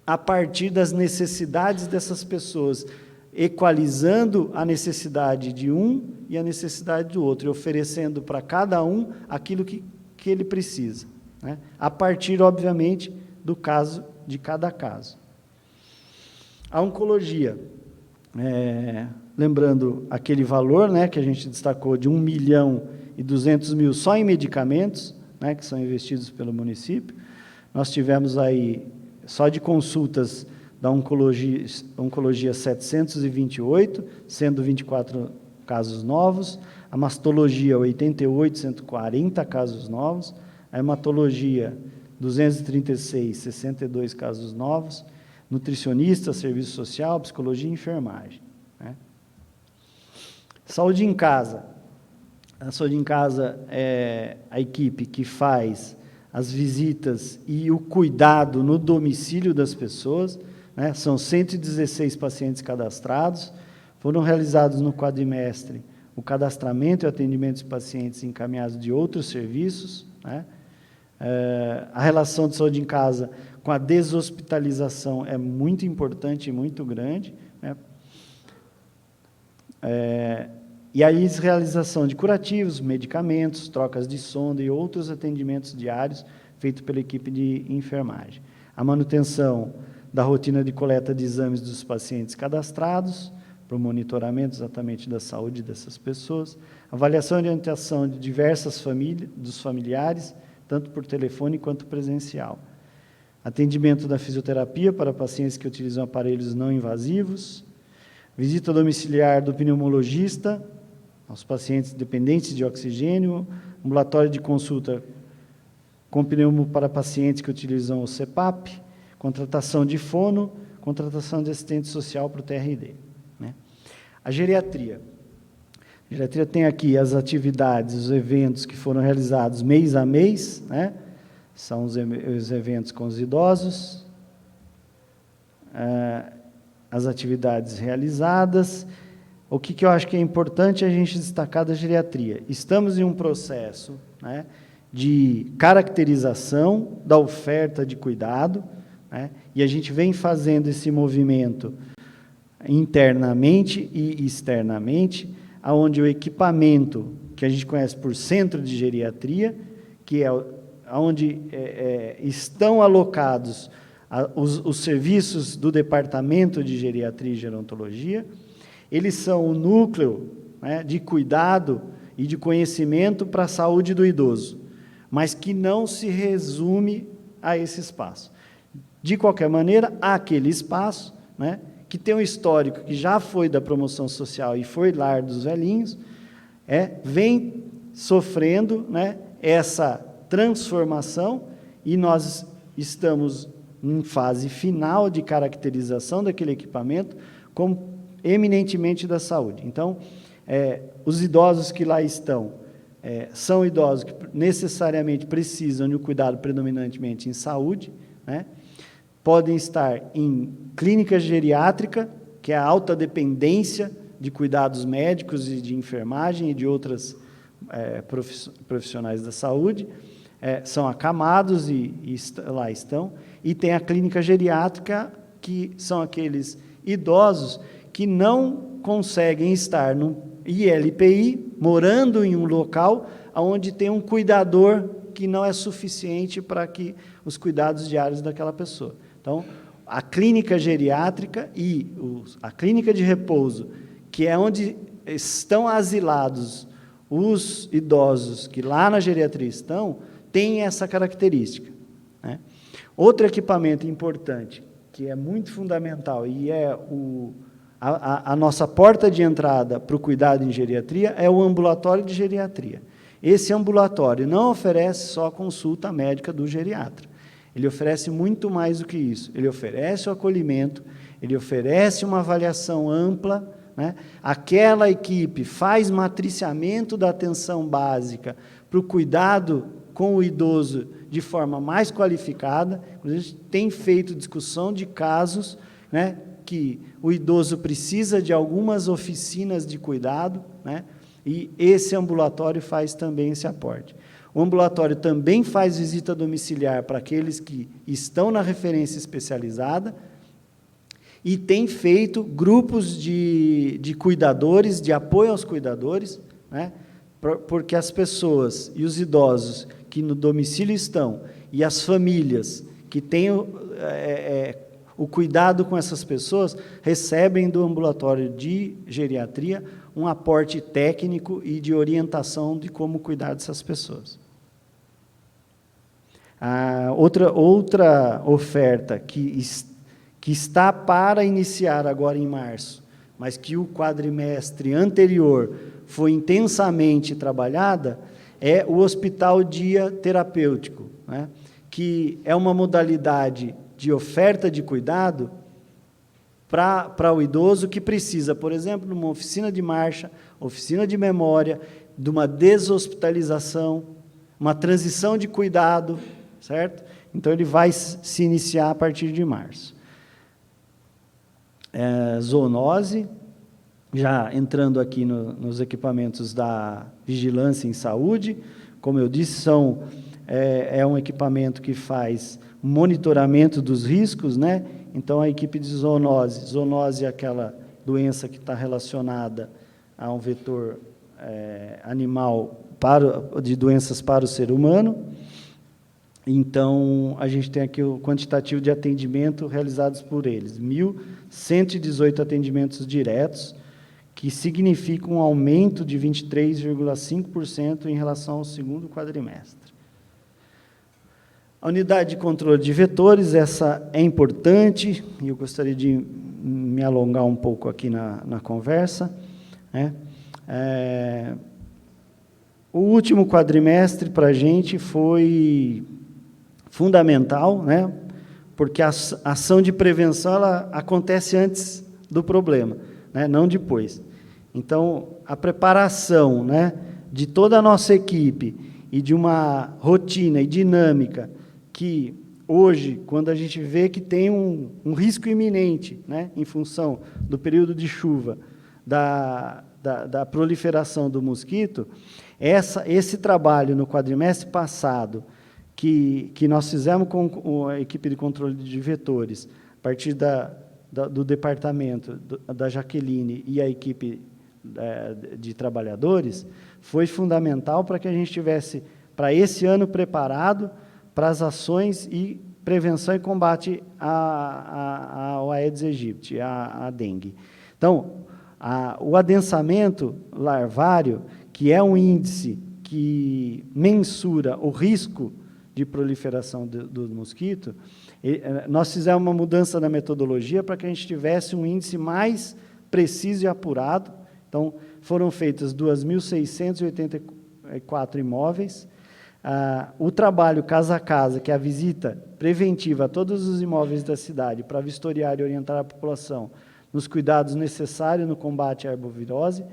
a partir das necessidades dessas pessoas, equalizando a necessidade de um e a necessidade do outro, e oferecendo para cada um aquilo que ele precisa, né? A partir, obviamente, do caso, de cada caso. A oncologia, lembrando aquele valor, né, que a gente destacou de 1.200.000 só em medicamentos, né, que são investidos pelo município. Nós tivemos aí, só de consultas da oncologia 728, sendo 24 casos novos, a mastologia 88, 140 casos novos, a hematologia 236, 62 casos novos, nutricionista, serviço social, psicologia e enfermagem. Né? Saúde em casa. A saúde em casa é a equipe que faz as visitas e o cuidado no domicílio das pessoas, né? São 116 pacientes cadastrados, foram realizados no quadrimestre o cadastramento e atendimento de pacientes encaminhados de outros serviços, né? A relação de saúde em casa com a deshospitalização é muito importante e muito grande, né? E a realização de curativos, medicamentos, trocas de sonda e outros atendimentos diários feitos pela equipe de enfermagem. A manutenção da rotina de coleta de exames dos pacientes cadastrados, para o monitoramento exatamente da saúde dessas pessoas, avaliação e orientação de diversas famílias, dos familiares, tanto por telefone quanto presencial. Atendimento da fisioterapia para pacientes que utilizam aparelhos não invasivos, visita domiciliar do pneumologista aos pacientes dependentes de oxigênio, ambulatório de consulta com pneumo para pacientes que utilizam o CPAP, contratação de fono, contratação de assistente social para o TRD. Né? A geriatria. A geriatria tem aqui as atividades, os eventos que foram realizados mês a mês, né? São os eventos com os idosos, as atividades realizadas. O que eu acho que é importante a gente destacar da geriatria? Estamos em um processo, né, de caracterização da oferta de cuidado, né, e a gente vem fazendo esse movimento internamente e externamente, onde o equipamento, que a gente conhece por centro de geriatria, que é onde estão alocados Os serviços do Departamento de Geriatria e Gerontologia, eles são o núcleo, né, de cuidado e de conhecimento para a saúde do idoso, mas que não se resume a esse espaço. De qualquer maneira, há aquele espaço, né, que tem um histórico que já foi da promoção social e foi lar dos velhinhos, vem sofrendo, né, essa transformação, e nós estamos em fase final de caracterização daquele equipamento como eminentemente da saúde. Então, os idosos que lá estão são idosos que necessariamente precisam de um cuidado predominantemente em saúde, né? Podem estar em clínica geriátrica, que é a alta dependência de cuidados médicos e de enfermagem e de outras profissionais da saúde, são acamados e lá estão, e tem a clínica geriátrica, que são aqueles idosos que não conseguem estar no ILPI, morando em um local onde tem um cuidador que não é suficiente para que os cuidados diários daquela pessoa. Então, a clínica geriátrica e a clínica de repouso, que é onde estão asilados os idosos que lá na geriatria estão, tem essa característica, né? Outro equipamento importante, que é muito fundamental e é a nossa porta de entrada para o cuidado em geriatria, é o ambulatório de geriatria. Esse ambulatório não oferece só a consulta médica do geriatra. Ele oferece muito mais do que isso. Ele oferece o acolhimento, ele oferece uma avaliação ampla, né? Aquela equipe faz matriciamento da atenção básica para o cuidado com o idoso de forma mais qualificada. A gente tem feito discussão de casos, né, que o idoso precisa de algumas oficinas de cuidado, né, e esse ambulatório faz também esse aporte. O ambulatório também faz visita domiciliar para aqueles que estão na referência especializada e tem feito grupos de cuidadores, de apoio aos cuidadores, né, porque as pessoas e os idosos que no domicílio estão e as famílias que têm o cuidado com essas pessoas recebem do ambulatório de geriatria um aporte técnico e de orientação de como cuidar dessas pessoas. Outra oferta que está para iniciar agora em março, mas que o quadrimestre anterior foi intensamente trabalhada, é o hospital dia terapêutico, né, que é uma modalidade de oferta de cuidado para o idoso que precisa, por exemplo, de uma oficina de marcha, oficina de memória, de uma deshospitalização, uma transição de cuidado, certo? Então, ele vai se iniciar a partir de março. Zoonose, já entrando aqui nos equipamentos da vigilância em saúde, como eu disse, é um equipamento que faz monitoramento dos riscos, né? Então, a equipe de zoonose é aquela doença que está relacionada a um vetor animal de doenças para o ser humano. Então, a gente tem aqui o quantitativo de atendimento realizados por eles, 1.118 atendimentos diretos, que significa um aumento de 23,5% em relação ao segundo quadrimestre. A unidade de controle de vetores, essa é importante, e eu gostaria de me alongar um pouco aqui na conversa, né? O último quadrimestre para a gente foi fundamental, né? Porque a ação de prevenção ela acontece antes do problema, né? Não depois. Então, a preparação, né, de toda a nossa equipe e de uma rotina e dinâmica que, hoje, quando a gente vê que tem um risco iminente, né, em função do período de chuva, da proliferação do mosquito, esse trabalho no quadrimestre passado, que nós fizemos com a equipe de controle de vetores, a partir do departamento da Jaqueline e a equipe de trabalhadores, foi fundamental para que a gente tivesse, para esse ano, preparado para as ações e prevenção e combate ao Aedes aegypti, à dengue. Então, o adensamento larvário, que é um índice que mensura o risco de proliferação do mosquito, nós fizemos uma mudança na metodologia para que a gente tivesse um índice mais preciso e apurado. Então, foram feitas 2.684 imóveis. O trabalho casa a casa, que é a visita preventiva a todos os imóveis da cidade para vistoriar e orientar a população nos cuidados necessários no combate à arbovirose,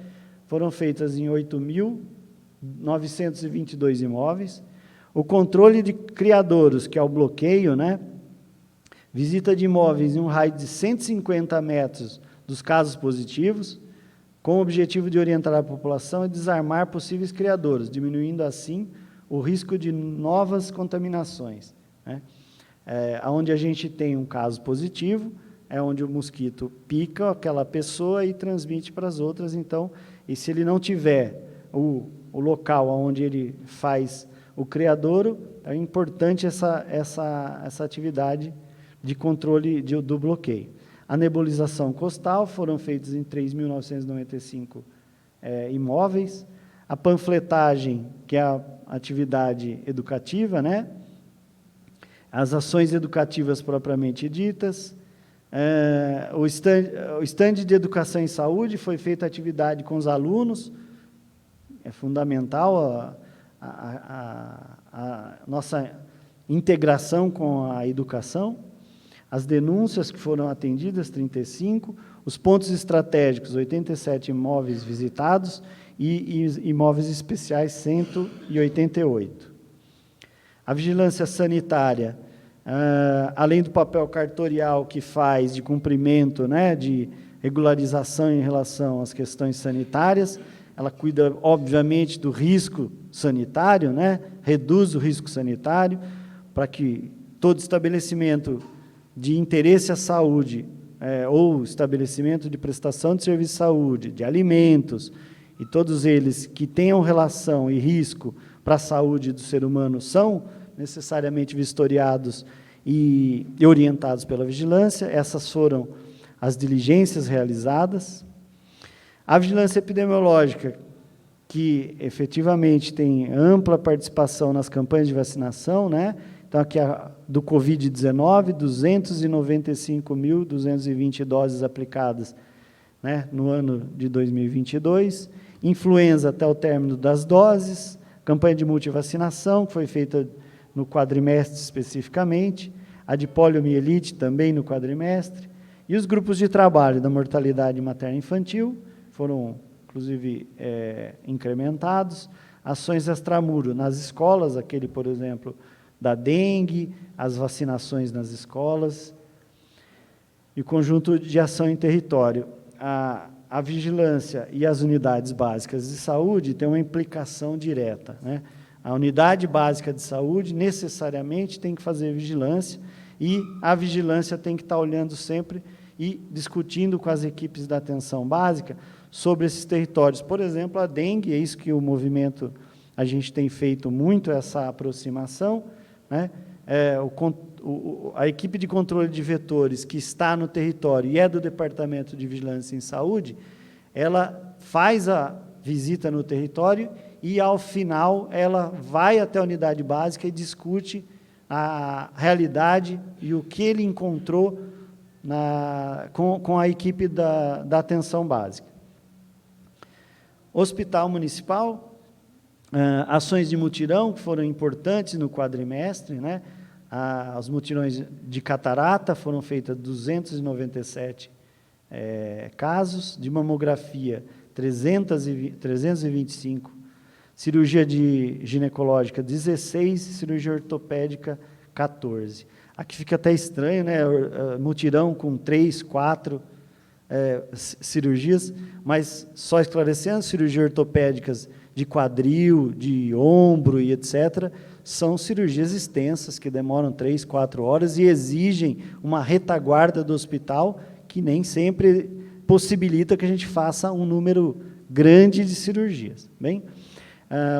foram feitas em 8.922 imóveis. O controle de criadouros, que é o bloqueio, né? Visita de imóveis em um raio de 150 metros dos casos positivos, com o objetivo de orientar a população e desarmar possíveis criadouros, diminuindo assim o risco de novas contaminações, né? Onde a gente tem um caso positivo, é onde o mosquito pica aquela pessoa e transmite para as outras. Então, e se ele não tiver o local onde ele faz o criadouro, é importante essa atividade de controle do bloqueio. A nebulização costal, foram feitas em 3.995 imóveis. A panfletagem, que é a atividade educativa, né? As ações educativas propriamente ditas. O estande de educação em saúde, foi feita atividade com os alunos. É fundamental a nossa integração com a educação. As denúncias que foram atendidas, 35, os pontos estratégicos, 87 imóveis visitados, e imóveis especiais, 188. A vigilância sanitária, além do papel cartorial que faz de cumprimento, né, de regularização em relação às questões sanitárias, ela cuida, obviamente, do risco sanitário, né, reduz o risco sanitário, para que todo estabelecimento de interesse à saúde, ou estabelecimento de prestação de serviço de saúde, de alimentos, e todos eles que tenham relação e risco para a saúde do ser humano são necessariamente vistoriados e orientados pela vigilância. Essas foram as diligências realizadas. A vigilância epidemiológica, que efetivamente tem ampla participação nas campanhas de vacinação, né? Então, aqui do Covid-19, 295.220 doses aplicadas, né, no ano de 2022. Influenza até o término das doses. Campanha de multivacinação, que foi feita no quadrimestre especificamente. A de poliomielite também no quadrimestre. E os grupos de trabalho da mortalidade materna infantil foram, inclusive, incrementados. Ações extramuro nas escolas, aquele, por exemplo, da dengue, as vacinações nas escolas, e o conjunto de ação em território. A vigilância e as unidades básicas de saúde têm uma implicação direta, né? A unidade básica de saúde necessariamente tem que fazer vigilância, e a vigilância tem que estar olhando sempre e discutindo com as equipes da atenção básica sobre esses territórios. Por exemplo, a dengue, é isso que o movimento, a gente tem feito muito, essa aproximação, né? A equipe de controle de vetores que está no território e é do Departamento de Vigilância em Saúde, ela faz a visita no território e, ao final, ela vai até a unidade básica e discute a realidade e o que ele encontrou com a equipe da atenção básica. Hospital Municipal, ações de mutirão, que foram importantes no quadrimestre, né? Os mutirões de catarata foram feitas 297 casos, de mamografia 325, cirurgia ginecológica 16, cirurgia ortopédica 14. Aqui fica até estranho, né? Mutirão com 3, 4 cirurgias, mas só esclarecendo, cirurgias ortopédicas de quadril, de ombro e etc., são cirurgias extensas que demoram 3, 4 horas e exigem uma retaguarda do hospital que nem sempre possibilita que a gente faça um número grande de cirurgias. Bem,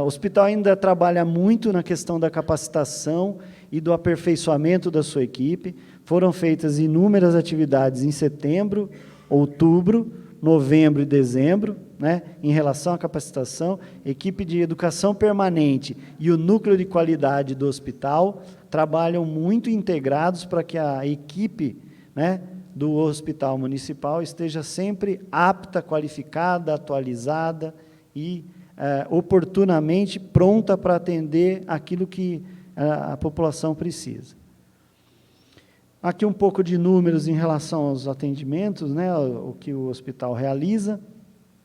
o hospital ainda trabalha muito na questão da capacitação e do aperfeiçoamento da sua equipe. Foram feitas inúmeras atividades em setembro, outubro, novembro e dezembro, né, em relação à capacitação. Equipe de educação permanente e o núcleo de qualidade do hospital trabalham muito integrados para que a equipe, né, do hospital municipal esteja sempre apta, qualificada, atualizada e oportunamente pronta para atender aquilo que a população precisa. Aqui um pouco de números em relação aos atendimentos, né, o que o hospital realiza.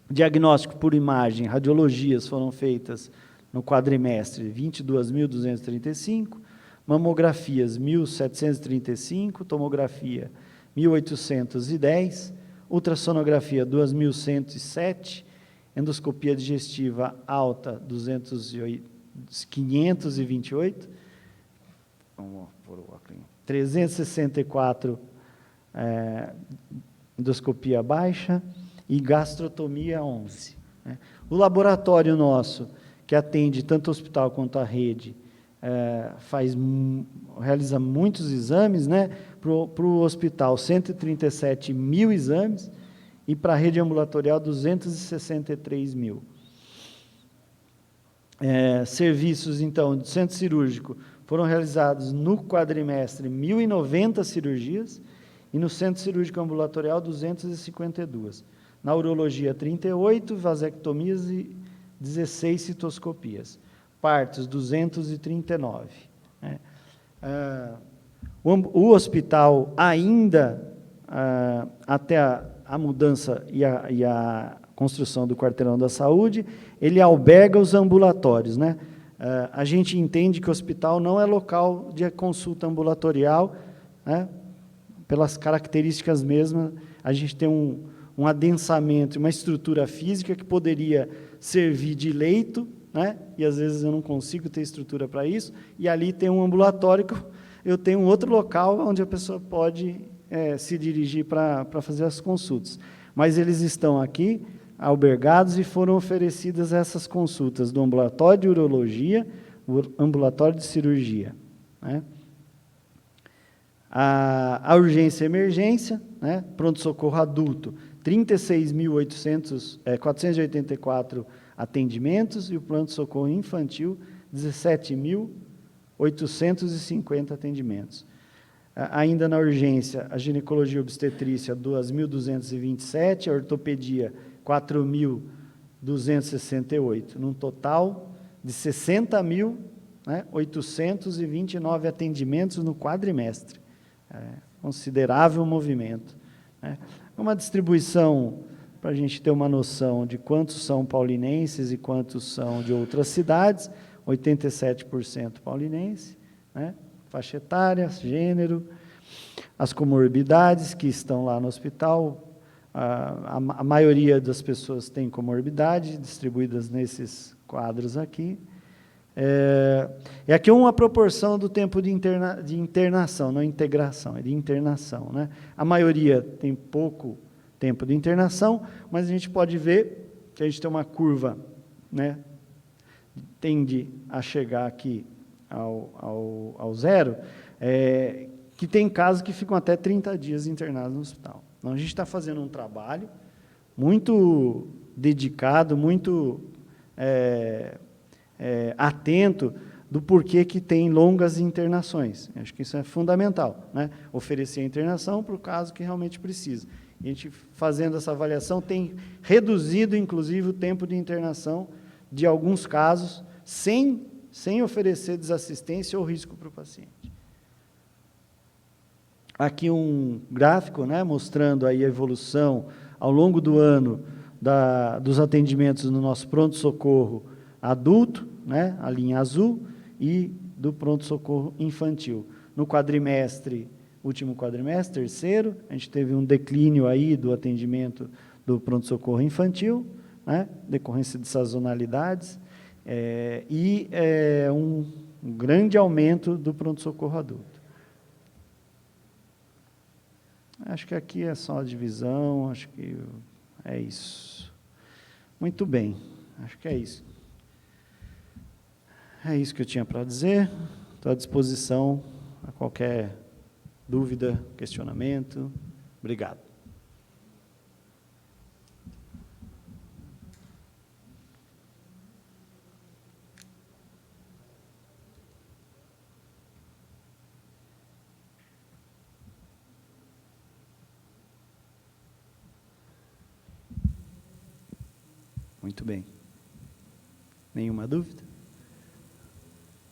Diagnóstico por imagem, radiologias foram feitas no quadrimestre 22.235, mamografias 1.735, tomografia 1.810, ultrassonografia 2.107, endoscopia digestiva alta 528, vamos pôr o óculos, 364 endoscopia baixa e gastrotomia 11. Né? O laboratório nosso, que atende tanto o hospital quanto a rede, realiza muitos exames, né? Para o hospital, 137 mil exames, e para a rede ambulatorial, 263 mil. Serviços, então, de centro cirúrgico, foram realizados no quadrimestre 1.090 cirurgias, e no centro cirúrgico ambulatorial, 252. Na urologia, 38, vasectomias e 16 citoscopias. Partos, 239. Né? O hospital ainda, até a mudança e a construção do quarteirão da saúde, ele alberga os ambulatórios, né? A gente entende que o hospital não é local de consulta ambulatorial, né? Pelas características mesmas, a gente tem um adensamento, uma estrutura física que poderia servir de leito, né? E às vezes eu não consigo ter estrutura para isso, e ali tem um ambulatório, eu tenho um outro local onde a pessoa pode se dirigir para fazer as consultas. Mas eles estão aqui, albergados, e foram oferecidas essas consultas do ambulatório de urologia, o ambulatório de cirurgia. Né? A urgência e emergência, né? Pronto-socorro adulto, 36.484 atendimentos, e o pronto-socorro infantil, 17.850 atendimentos. Ainda na urgência, a ginecologia e obstetrícia, 2.227, a ortopedia, 4.268, num total de 60.829 atendimentos no quadrimestre. Considerável movimento. Né? Uma distribuição, para a gente ter uma noção de quantos são paulinenses e quantos são de outras cidades, 87% paulinense, né? Faixa etária, gênero, as comorbidades que estão lá no hospital, a maioria das pessoas tem comorbidade, distribuídas nesses quadros aqui. Aqui uma proporção do tempo de internação, não integração, é de internação. Né? A maioria tem pouco tempo de internação, mas a gente pode ver que a gente tem uma curva, né, tende a chegar aqui ao zero, que tem casos que ficam até 30 dias internados no hospital. Então, a gente está fazendo um trabalho muito dedicado, muito atento do porquê que tem longas internações. Acho que isso é fundamental, né? Oferecer a internação para o caso que realmente precisa. A gente, fazendo essa avaliação, tem reduzido, inclusive, o tempo de internação de alguns casos, sem oferecer desassistência ou risco para o paciente. Aqui um gráfico, né, mostrando aí a evolução ao longo do ano dos atendimentos no nosso pronto-socorro adulto, né, a linha azul, e do pronto-socorro infantil. No quadrimestre, último quadrimestre, terceiro, a gente teve um declínio aí do atendimento do pronto-socorro infantil, né, decorrência de sazonalidades, um grande aumento do pronto-socorro adulto. Acho que aqui é só a divisão, acho que é isso. Muito bem, acho que é isso. É isso que eu tinha para dizer. Estou à disposição a qualquer dúvida, questionamento. Obrigado. Muito bem. Nenhuma dúvida?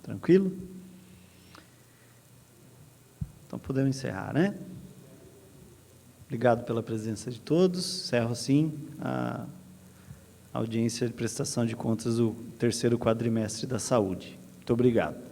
Tranquilo? Então, podemos encerrar, né? Obrigado pela presença de todos. Encerro, assim, a audiência de prestação de contas do terceiro quadrimestre da saúde. Muito obrigado.